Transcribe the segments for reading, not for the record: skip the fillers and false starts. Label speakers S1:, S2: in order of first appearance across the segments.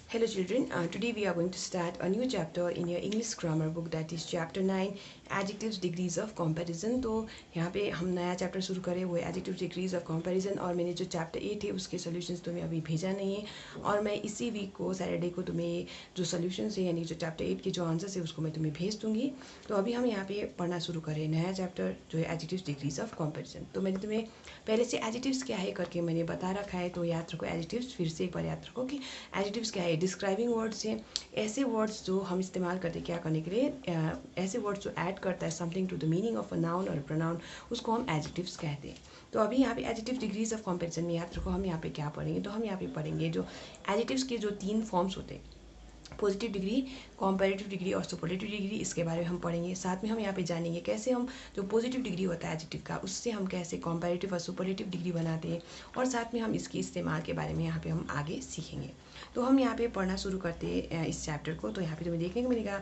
S1: Hello children, today we are going to start a new chapter in your English grammar book, that is chapter 9 adjectives degrees of comparison। तो यहाँ पे हम नया chapter शुरू करें, वो एडजेक्टिव्स डिग्रीज ऑफ कंपैरिजन। और मैंने जो चैप्टर 8 है उसके सॉल्यूशंस तुम्हें अभी भेजा नहीं है, और मैं इसी वीक को सैटरडे को तुम्हें जो सॉल्यूशंस है यानी जो चैप्टर 8 के जो आंसर्स है उसको मैं तुम्हें भेज दूँगी। तो अभी हम यहाँ पे पढ़ना शुरू करें नया चैप्टर जो है एडजेक्टिव्स डिग्रीज ऑफ कंपैरिजन। तो मैंने तुम्हें पहले से एडजेक्टिव्स क्या है करके मैंने बता रखा है, तो याद रखो एडजेक्टिव्स, फिर से एक बार याद रखो कि एडजेक्टिव्स क्या है। डिस्क्राइबिंग वर्ड्स हैं, ऐसे वर्ड्स जो हम इस्तेमाल करते हैं क्या करने के लिए, ऐसे वर्ड्स जो ऐड करता है something to the meaning of a noun और प्रोनाउन, उसको हम एडजेक्टिव्स कहते हैं। तो अभी यहाँ पे एडजेक्टिव डिग्रीज ऑफ कंपैरिजन में याद रखो हम यहाँ पे क्या पढ़ेंगे, तो हम यहाँ पे पढ़ेंगे जो एडजेक्टिव्स के जो 3 फॉर्म्स होते हैं, पॉजिटिव डिग्री, कॉम्पैरेटिव डिग्री और सुपरलेटिव डिग्री, इसके बारे में हम पढ़ेंगे। साथ में हम यहाँ पे जानेंगे कैसे हम जो पॉजिटिव डिग्री होता है एडजेक्टिव का, उससे हम कैसे कॉम्पैरेटिव और सुपरलेटिव डिग्री बनाते हैं, और साथ में हम इसके इस्तेमाल के बारे में यहाँ पे हम आगे सीखेंगे। तो हम यहाँ पे पढ़ना शुरू करते हैं इस चैप्टर को। तो यहाँ पे तुम्हें देखने को मिलेगा,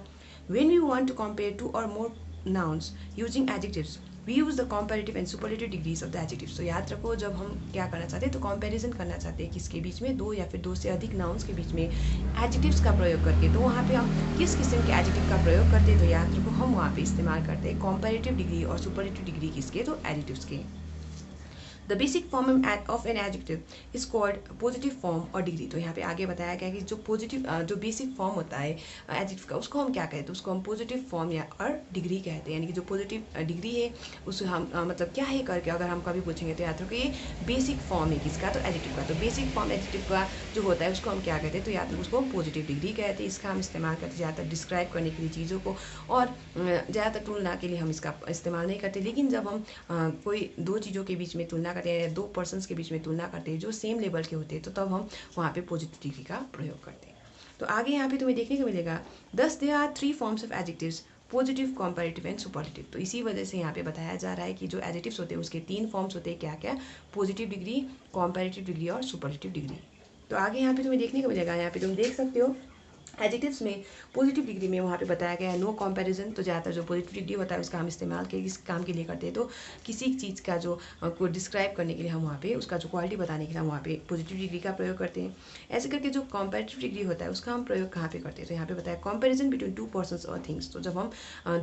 S1: when we want to compare 2 और मोर nouns using adjectives we use the comparative and superlative degrees of the adjectives। तो याद रखो जब हम क्या करना चाहते हैं, तो कंपैरिजन करना चाहते हैं किसके बीच में, 2 या फिर 2 से अधिक नाउन्स के बीच में एडजेक्टिव्स का प्रयोग करके। तो वहाँ पे हम किस किस्म के एडजेक्टिव का प्रयोग करते हैं, तो याद रखो हम वहाँ पे इस्तेमाल करते हैं कंपैरेटिव डिग्री और सुपरलेटिव डिग्री किसके, तो एडजेक्टिव्स के। The basic form of an adjective is called positive form और डिग्री। तो यहाँ पे आगे बताया गया कि जो पॉजिटिव जो बेसिक फॉर्म होता है एडजेक्टिव का, उसको हम क्या कहते हैं, उसको हम पॉजिटिव फॉर्म या और डिग्री कहते हैं। यानी कि जो पॉजिटिव डिग्री है उसे हम मतलब क्या है करके अगर हम कभी पूछेंगे तो याद रखो ये बेसिक फॉर्म है किसका, तो एडजेक्टिव का। तो बेसिक फॉर्म एडजेक्टिव का जो होता है उसको हम क्या कहते हैं, तो याद रखो उसको हम पॉजिटिव डिग्री कहते हैं। इसका हम इस्तेमाल करते हैं ज़्यादातर डिस्क्राइब करने के लिए चीज़ों को, और ज़्यादातर तुलना के लिए हम इसका इस्तेमाल नहीं करते। लेकिन जब हम कोई 2 चीज़ों के बीच में तुलना करते हैं या 2 पर्सन्स के बीच में तुलना करते हैं जो सेम लेवल के होते हैं, तो तब हम वहाँ पे पॉजिटिव डिग्री का प्रयोग करते हैं। तो आगे यहाँ पे तुम्हें देखने को मिलेगा, thus they are 3 forms of adjectives, positive, comparative and superlative. तो इसी वजह से यहाँ पे बताया जा रहा है कि जो एडजेक्टिव्स होते हैं उसके 3 फॉर्म्स होते हैं, क्या क्या, पॉजिटिव डिग्री, कॉम्पैरेटिव डिग्री और सुपरलेटिव डिग्री। तो आगे यहाँ पे तुम्हें देखने को मिलेगा, यहाँ पे तुम देख सकते हो एडजेक्टिव्स में पॉजिटिव डिग्री में वहाँ पे बताया गया है नो कंपैरिजन। तो ज़्यादातर जो पॉजिटिव डिग्री होता है उसका हम इस्तेमाल किस काम के लिए करते हैं, तो किसी चीज़ का जो को डिस्क्राइब करने के लिए हम वहाँ पे उसका जो क्वालिटी बताने के लिए हम वहाँ पे पॉजिटिव डिग्री का प्रयोग करते हैं। ऐसे करके जो कंपैरेटिव डिग्री होता है उसका हम प्रयोग कहाँ पे करते हैं, तो यहाँ पे बताया कंपैरिजन बिटवीन 2 पर्सन्स और थिंग्स। तो जब हम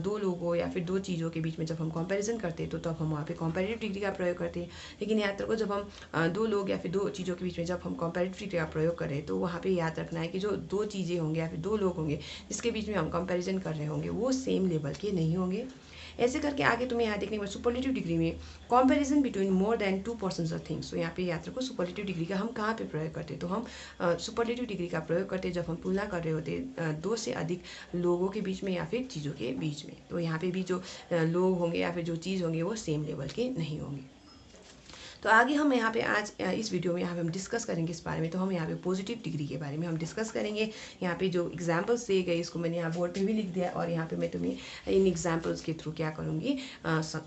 S1: 2 लोगों या फिर 2 चीज़ों के बीच में जब हम कंपैरिजन करते हैं तो तब हम वहाँ पे कंपैरेटिव डिग्री का प्रयोग करते हैं। लेकिन याद रखो जब हम 2 लोग या फिर 2 चीज़ों के बीच में जब हम कंपैरेटिव डिग्री का प्रयोग करें, तो वहाँ पे याद रखना है कि जो 2 चीज़ें होंगे या फिर 2 लोग होंगे जिसके बीच में हम कंपैरिजन कर रहे होंगे वो सेम लेवल के नहीं होंगे। ऐसे करके आगे तुम्हें यहाँ देखने को सुपरलेटिव डिग्री में comparison between more than 2 persons of things. तो यहाँ पे याद रखो सुपरलेटिव डिग्री का हम कहाँ पे प्रयोग करते हैं, तो हम सुपरलेटिव डिग्री का प्रयोग करते हैं जब हम तुलना कर रहे होते हैं 2 से अधिक लोगों के बीच में या फिर चीज़ों के बीच में। तो यहाँ पे भी जो लोग होंगे या फिर जो चीज़ होंगे वो सेम लेवल के नहीं होंगे। तो आगे हम यहाँ पे आज इस वीडियो में यहाँ पे हम डिस्कस करेंगे इस बारे में। तो हम यहाँ पे पॉजिटिव डिग्री के बारे में हम डिस्कस करेंगे। यहाँ पे जो एग्जांपल्स दिए गए इसको मैंने यहाँ बोर्ड पे भी लिख दिया, और यहाँ पे मैं तुम्हें इन एग्जांपल्स के थ्रू क्या करूँगी,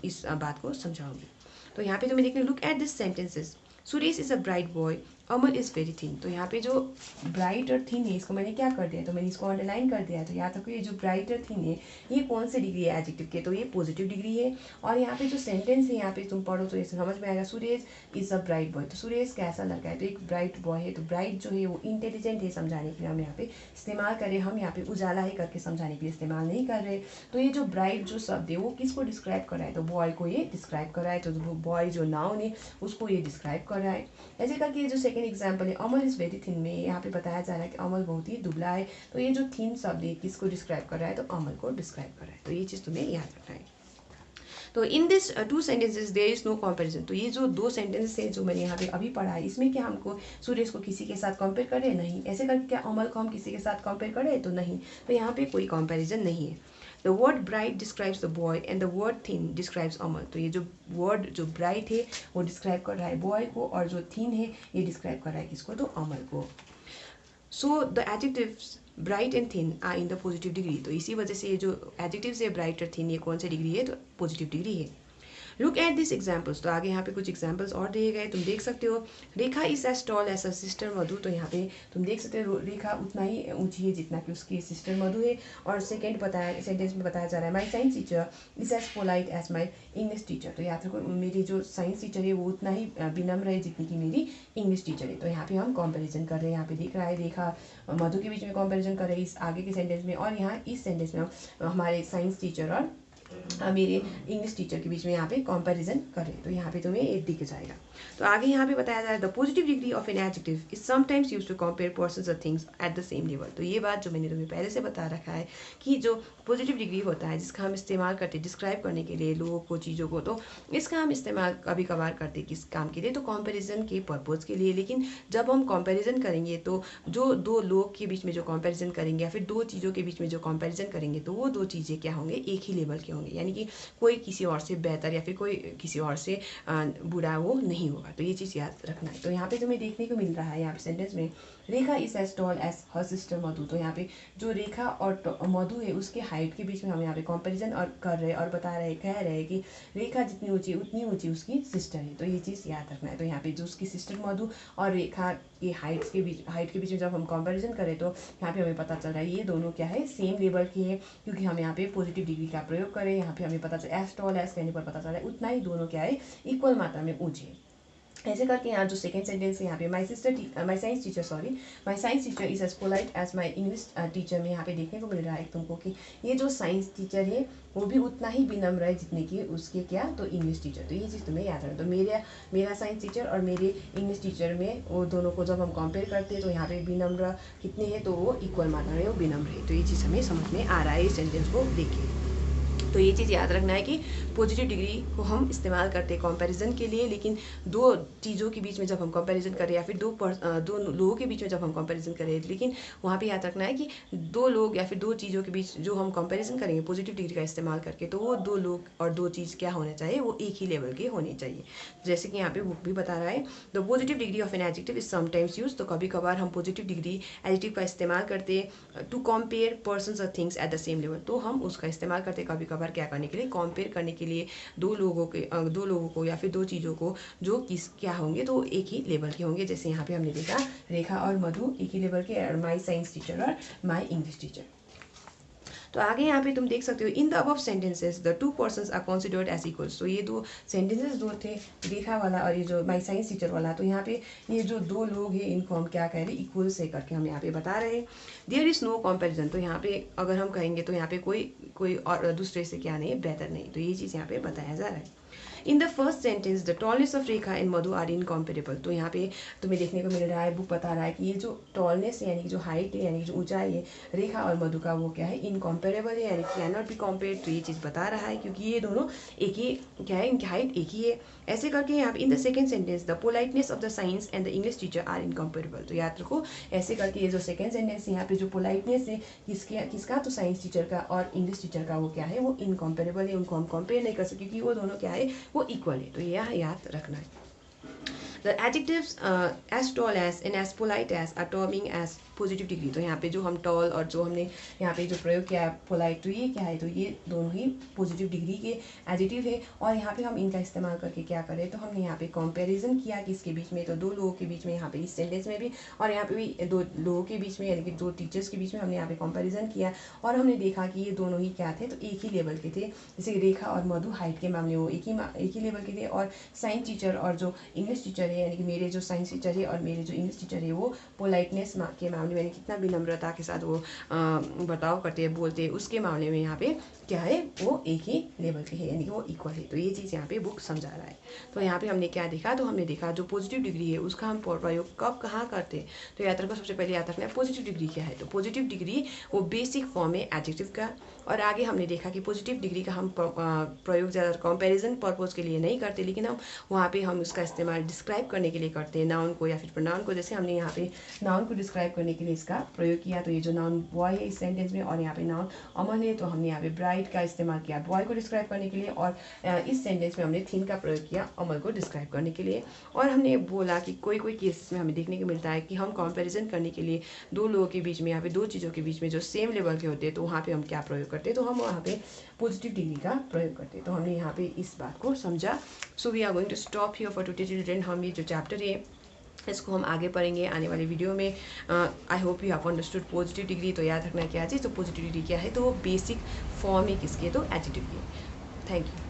S1: इस बात को समझाऊंगी। तो यहाँ पे तुम्हें देखने, look at this sentences, Suresh is a bright boy, Amal is very thin. तो यहाँ पे जो ब्राइट और थिन है इसको मैंने क्या कर दिया, तो मैंने इसको अंडरलाइन कर दिया है। तो याद रखो ये जो ब्राइट और थिन है ये कौन से डिग्री है एडजेक्टिव के, तो ये पॉजिटिव डिग्री है। और यहाँ पे जो सेंटेंस है यहाँ पे तुम पढ़ो तो ये समझ में आएगा, Suresh is a bright boy. तो सुरेश कैसा लड़का है, तो एक ब्राइट बॉय है। तो ब्राइट जो है वो इंटेलिजेंट है समझाने के लिए हम यहाँ पे इस्तेमाल करें, हम यहाँ पे उजाला है करके समझाने के लिए इस्तेमाल नहीं कर रहे। तो ये जो ब्राइट जो शब्द है वो किसको डिस्क्राइब कर रहा है, तो बॉय को ये डिस्क्राइब कर रहा है। तो बॉय जो नाउन है उसको ये डिस्क्राइब कर रहा है। ऐसे करके ये जो सेकंड एग्जांपल है, अमल इज़ वेरी थिन में यहाँ पे बताया जा रहा है कि अमल बहुत ही दुबला है। तो ये जो थिन शब्द है किसको डिस्क्राइब कर रहा है, तो अमल को डिस्क्राइब कर रहा है। तो ये चीज़ तुम्हें याद रखना है। तो in this 2 sentences there is no comparison. तो ये जो 2 सेंटेंसेस हैं जो मैंने यहाँ पे अभी पढ़ा है, इसमें क्या हमको सुरेश को किसी के साथ कंपेयर करें, नहीं। ऐसे करके क्या अमल को हम किसी के साथ कंपेयर करें, तो नहीं। तो यहाँ पे कोई कंपैरिजन नहीं है। The word bright describes the boy and the word thin describes Amal. तो ये जो वर्ड जो ब्राइट है वो डिस्क्राइब कर रहा है बॉय को, और जो थिन है ये डिस्क्राइब कर रहा है किसको, तो अमल को। So the adjectives bright and thin are in the positive degree. तो इसी वजह से ये जो एडजेक्टिव्स है ब्राइट और थिन ये कौन सी डिग्री है, तो पॉजिटिव डिग्री है। लुक एट दिस एग्जाम्पल्स, तो आगे यहाँ पे कुछ एग्जाम्पल्स और दिए गए, तुम देख सकते हो। Rekha is as tall as a sister Madhu, तो यहाँ पे तुम देख सकते हो रेखा उतना ही ऊंची है जितना कि उसकी सिस्टर मधु है। और सेकेंड बताया सेंटेंस में बताया जा रहा है my science teacher is as polite as my English teacher, तो याद रखो मेरी जो साइंस टीचर है वो उतना ही विनम्र है जितनी कि मेरी इंग्लिश टीचर है। तो यहाँ पे हम कंपैरिजन कर रहे हैं, यहाँ पे दिख रहा है रेखा मधु के बीच में कंपैरिजन कर रहे हैं इस आगे के सेंटेंस में, और यहाँ इस सेंटेंस में हम हमारे साइंस टीचर और मेरे इंग्लिश टीचर के बीच में यहाँ पे कंपैरिजन करें। तो यहाँ पे तुम्हें 8 दिख जाएगा। तो आगे यहाँ पे बताया जा रहा है the positive degree of an adjective is sometimes used to compare persons और things at the same level. तो ये बात जो मैंने तुम्हें पहले से बता रखा है कि जो पॉजिटिव डिग्री होता है जिसका हम इस्तेमाल करते हैं डिस्क्राइब करने के लिए लोगों को, चीज़ों को, तो इसका हम इस्तेमाल कभी कभार करते हैं किस काम के लिए, तो कंपैरिजन के पर्पज़ के लिए। लेकिन जब हम कंपैरिजन करेंगे तो जो दो लोग के बीच में जो कंपैरिजन करेंगे या फिर दो चीज़ों के बीच में जो कंपैरिजन करेंगे तो वो दो चीज़ें क्या होंगे, एक ही लेवल के होंगे, यानी कि कोई किसी और से बेहतर या फिर कोई किसी और से बुरा वो नहीं होगा। तो ये चीज़ याद रखना है। तो यहाँ पे तुम्हें देखने को मिल रहा है यहाँ पे सेंटेंस में Rekha is as tall as her sister Madhu, तो यहाँ पे जो रेखा और मधु है उसके हाइट के बीच में हम यहाँ पे कंपैरिजन और कर रहे हैं और बता रहे हैं, कह रहे हैं कि रेखा जितनी ऊंची उतनी ऊंची उसकी सिस्टर है। तो ये चीज़ याद रखना है। तो यहाँ पे जो उसकी सिस्टर मधु और रेखा की हाइट के बीच में जब हम कंपैरिजन करें तो यहाँ पे हमें पता चल रहा है ये दोनों क्या है, सेम लेवल की है, क्योंकि हम यहाँ पे पॉजिटिव डिग्री का प्रयोग करें। यहाँ पे हमें पता चल एज टॉल एज कहने पर पता चल रहा है उतना ही दोनों क्या है, इक्वल मात्रा में ऊंचे है। ऐसे करके यहाँ जो सेकंड सेंटेंस है यहाँ पे my science teacher is as polite as my English teacher में यहाँ पे देखने को मिल रहा है तुमको कि ये जो साइंस टीचर है वो भी उतना ही विनम्र है जितने की उसके क्या, तो इंग्लिश टीचर। तो ये चीज़ तुम्हें याद रखना। तो मेरा साइंस टीचर और मेरे इंग्लिश टीचर में वो दोनों को जब हम कंपेयर करते हैं तो यहाँ पे विनम्र कितने हैं, तो वो इक्वल मात्रा में वो विनम्र है। तो ये चीज़ हमें समझ में आ रहा है इस सेंटेंस को देखिए। तो ये चीज़ याद रखना है कि पॉजिटिव डिग्री को हम इस्तेमाल करते हैं कंपैरिजन के लिए, लेकिन दो चीज़ों के बीच में जब हम कंपैरिजन करें या फिर दो लोगों के बीच में जब हम कंपैरिजन करें, लेकिन वहाँ पे याद रखना है कि दो लोग या फिर दो चीज़ों के बीच जो हम कंपैरिजन करेंगे पॉजिटिव डिग्री का इस्तेमाल करके, तो वो दो लोग और दो चीज़ क्या होना चाहिए, वो एक ही लेवल के होने चाहिए। जैसे कि यहाँ पे बुक भी बता रहा है the positive degree of an adjective is sometimes use, तो कभी कभार हम पॉजिटिव डिग्री एडजेक्टिव का इस्तेमाल करते हैं टू कंपेयर पर्सन्स और things at the same level. तो हम उसका इस्तेमाल करते कभी कभार क्या करने के लिए, कंपेयर करने के लिए दो लोगों को या फिर दो चीज़ों को जो किस क्या होंगे तो एक ही लेवल के होंगे। जैसे यहाँ पे हमने देखा रेखा और मधु एक ही लेवल के, और माई साइंस टीचर और माई इंग्लिश टीचर। तो आगे यहाँ पे तुम देख सकते हो in the above sentences the two persons are considered as equals. तो ये दो सेंटेंसेस जो थे रेखा वाला और ये जो माई साइंस टीचर वाला, तो यहाँ पे ये जो दो लोग हैं इनको हम क्या कह रहे हैं, इक्वल से करके हम यहाँ पे बता रहे हैं। देयर इज नो कंपैरिजन, तो यहाँ पे अगर हम कहेंगे तो यहाँ पे कोई और दूसरे से क्या नहीं है, बेहतर नहीं। तो ये चीज़ यहाँ पे बताया जा रहा है। In the first sentence the tallness of Rekha and Madhu are incomparable, तो यहाँ पे तुम्हें देखने को मिल रहा है बुक बता रहा है कि ये जो टॉलनेस है यानी कि जो हाइट है यानी कि जो ऊंचाई है रेखा और मधु का वो क्या है, इनकॉम्पेरेबल है यानी कैन नॉट बी कंपेयर्ड। तो ये चीज़ बता रहा है क्योंकि ये दोनों एक ही क्या है, इनकी हाइट एक ही है। ऐसे करके यहाँ पे in the second sentence the politeness of the science and the English teacher are incomparable, तो याद रखो ऐसे करके ये जो सेकंड सेंटेंस यहाँ पे जो पोलाइटनेस है किसका, तो साइंस टीचर का और इंग्लिश टीचर का वो क्या है, वो इनकॉम्पेरेबल है, उनको हम कंपेयर नहीं कर सकते क्योंकि वो दोनों क्या है, वो इक्वल है। तो यह याद रखना है। The adjectives as tall as and as polite as are terming as positive degree. तो यहाँ पे जो हम टॉल और जो हमने यहाँ पे जो प्रयोग किया है पोलाइट, तो ये क्या है, तो ये दोनों ही पॉजिटिव डिग्री के एडजेक्टिव है। और यहाँ पे हम इनका इस्तेमाल करके क्या करें, तो हमने यहाँ पे कंपैरिजन किया किसके बीच में, तो दो लोगों के बीच में, यहाँ पे इस सेंटेंस में भी और यहाँ पे भी दो लोगों के बीच में यानी कि दो टीचर्स के बीच में हमने यहाँ पे कंपैरिजन किया और हमने देखा कि ये दोनों ही क्या थे, तो एक ही लेवल के थे। जैसे रेखा और मधु हाइट के मामले वो एक ही लेवल के थे, और साइंस टीचर और जो इंग्लिश टीचर है यानी कि मेरे जो साइंस टीचर है और मेरे जो इंग्लिश टीचर है वो पोलाइटनेस के मामले में कितना विनम्रता के साथ वो बर्ताव करते हैं, बोलते हैं, उसके मामले में यहाँ पे क्या है, वो एक ही लेवल के है यानी कि वो इक्वल है। तो ये चीज़ यहाँ पे बुक समझा रहा है। तो यहाँ पे हमने क्या देखा, तो हमने देखा जो पॉजिटिव डिग्री है उसका हम प्रयोग कब कहाँ करते हैं। तो याद रखो सबसे पहले याद रखना है पॉजिटिव डिग्री क्या है। तो पॉजिटिव डिग्री वो बेसिक फॉर्म है एडजेक्टिव का, और आगे हमने देखा कि पॉजिटिव डिग्री का हम प्रयोग ज़्यादा कंपैरिजन पर्पज़ के लिए नहीं करते, लेकिन हम वहाँ पे हम उसका इस्तेमाल डिस्क्राइब करने के लिए करते हैं, नाउन को या फिर प्रोनाउन को। जैसे हमने यहाँ पे नाउन को डिस्क्राइब करने के लिए इसका प्रयोग किया। तो ये जो नाउन बॉय है इस सेंटेंस में और यहाँ पे नाउन अमन है, तो हमने यहाँ पे ब्राइट का इस्तेमाल किया बॉय को डिस्क्राइब करने के लिए, और इस सेंटेंस में हमने थिन का प्रयोग किया अमन को डिस्क्राइब करने के लिए। और हमने बोला कि कोई कोई केसेस में हमें देखने को मिलता है कि हम कंपैरिजन करने के लिए दो लोगों के बीच में, यहाँ पे दो चीज़ों के बीच में जो सेम लेवल के होते हैं, तो वहाँ पे हम क्या प्रयोग करते हैं, तो हम वहाँ पे पॉजिटिव डिग्री का प्रयोग करते हैं। तो हमने यहाँ पे इस बात को समझा। So we are going to stop here for today children. हम ये जो चैप्टर है इसको हम आगे पढ़ेंगे आने वाले वीडियो में। I hope you have understood positive degree. तो याद रखना क्या चीज़, तो पॉजिटिव डिग्री क्या है, तो वो बेसिक फॉर्म है किसकी, तो एडजेक्टिव की। Thank you.